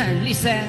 Listen.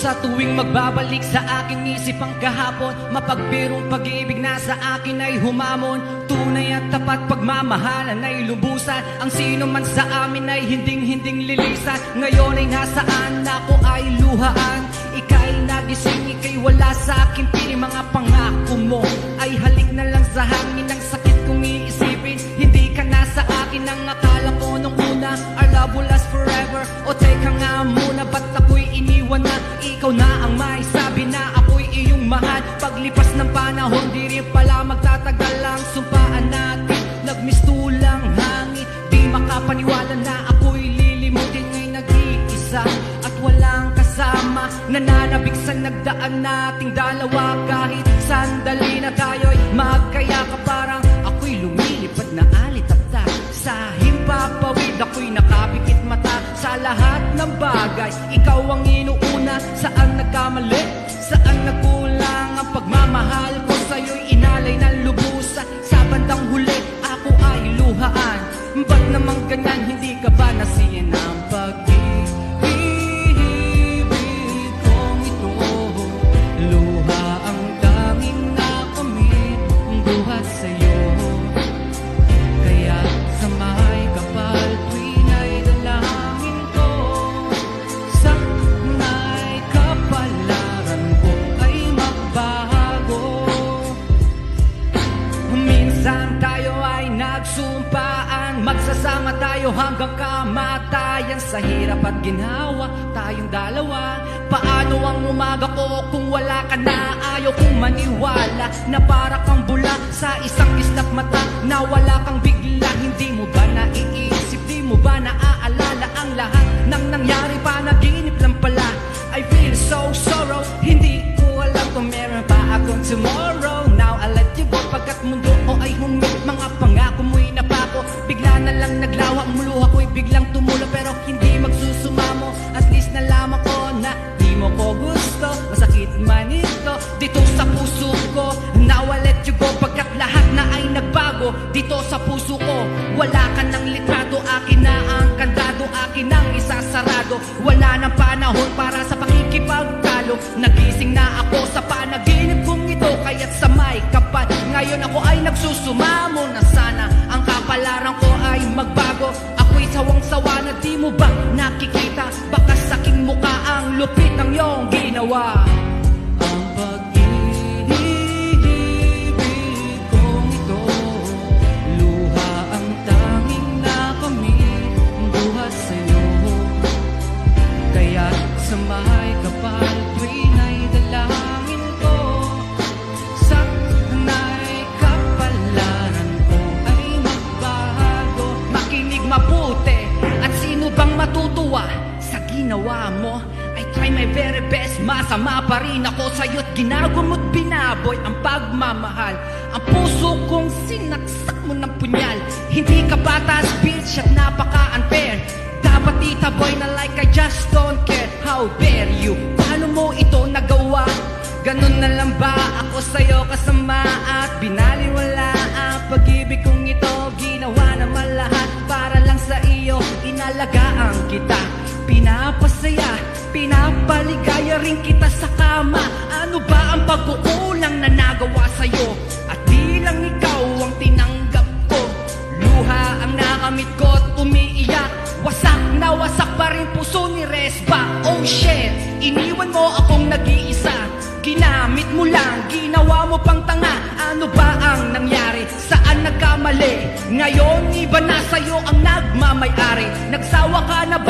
Sa tuwing magbabalik sa aking isip ang kahapon, mapagbirong pag-ibig na sa akin ay humamon. Tunay at tapat pagmamahalan ay lubusan. Ang sino man sa amin ay hinding lilisan. Ngayon ay nasaan, ako ay luhaan. Ika'y nagising, ika'y wala sa akin piling. Mga pangako mo ay halik na lang sa hangin. Ang sakit kong iisipin, hindi ka na sa akin. Ang akala ko nung una, our love will last forever. O teka nga muna, ba't ako'y iniwan na? Ikaw na ang may sabi na ako'y iyong mahal. Paglipas ng panahon, di rin pala magtatagal ang sumpaan natin. Nagmistulang hangin, di makapaniwala na ako'y lilimutin. Nga'y nag-iisa at walang kasama, nananabik sa nagdaan nating dalawa. Kahit sandali na tayo'y magkayakap, parang ako'y lumilipad na alitapta. Sa himpapawid ako'y nakapikit mata. Sa lahat ng bagay, ikaw ang inuuna. Saan nagkamali? Saan nagkulang ang pagmamahal ko sa'yo'y inalay ng lubusan? Sa bandang huli, ako ay luhaan. Ba't naman ganyan, hindi ka ba nasiyan ng pag-ibig kong ito? Luha ang tanging nakamit, buhat sa'yo. Kaya sa may kapal tuwin ay dalangin ko. Sa may kapalaran ko ay magbago. Minsan tayo ay nagsumpaan, magsasama tayo hanggang kamatayan. Sa hirap at ginhawa, tayong dalawa. Paano ang umaga ko kung wala ka na? Ayaw kong maniwala na para kang bula sa isang islap mata. Na wala kang bigla, hindi mo ba naiisip? Di mo ba naaalala ang lahat ng nangyari? Panaginip lang pala. I feel so sorrow, hindi ko alam kung meron pa akong tomorrow. Now I let you go pagkat mundo ko ay humit. Mga pangako mo'y napako, bigla na lang naglawa. Ang luha ko'y biglang tumulo pero hindi magsusumamo. At least nalaman ko na di mo ko gusto. Masakit man ito dito sa puso ko. Now I let you go pagkat lahat na ay nagbago. Dito sa puso ko wala ka ng litrato. Akin na ang kandado, akin ang isasarado. Wala nang panahon para sa pakikipagtalo. Nagising na ako sa panaginip kong ito. Kaya't sa may kapal ngayon ako ay nagsusumamo. Na sana ang kapalaran ko ay magbago. Ako'y sawang-sawa na di mo ba nakikita? Baka sa aking mukha ang lupit ng iyong ginawa. Ang pag-ibig kong ito, luha ang tanging nakamit, buhat sa'yo. Kaya sa may kapal tuwin ay dalangin ko. Sa may kapalaran ko ay magbago. Makinig mabuti, at sino bang matutuwa sa ginawa mo? I try my very best, masama pa rin ako sa'yo't ginagumot binaboy ang pagmamahal. Ang puso kong sinaksak mo ng punyal. Hindi ka batas, bitch, at napaka-unfair. Dapat itaboy na like I just don't care. How dare you? Paano mo ito nagawa? Ganun na lang ba ako sa'yo kasama? At binaliwala ang pag-ibig kong ito. Ginawa naman lahat para lang sa iyo. Inalagaan kita, pinapasaya, pinapaligaya rin kita sa kama. Ano ba ang pagkukulang na nagawa sa'yo? At di lang ikaw ang tinanggap ko. Luha ang nakamit ko at umiiyak. Wasak na wasak pa rin puso ni Resba. Oh shit, iniwan mo akong nag-iisa. Ginamit mo lang, ginawa mo pang tanga. Ano ba ang nangyari? Saan nagkamali? Ngayon iba na sa'yo ang nagmamay-ari. Nagsawa ka na ba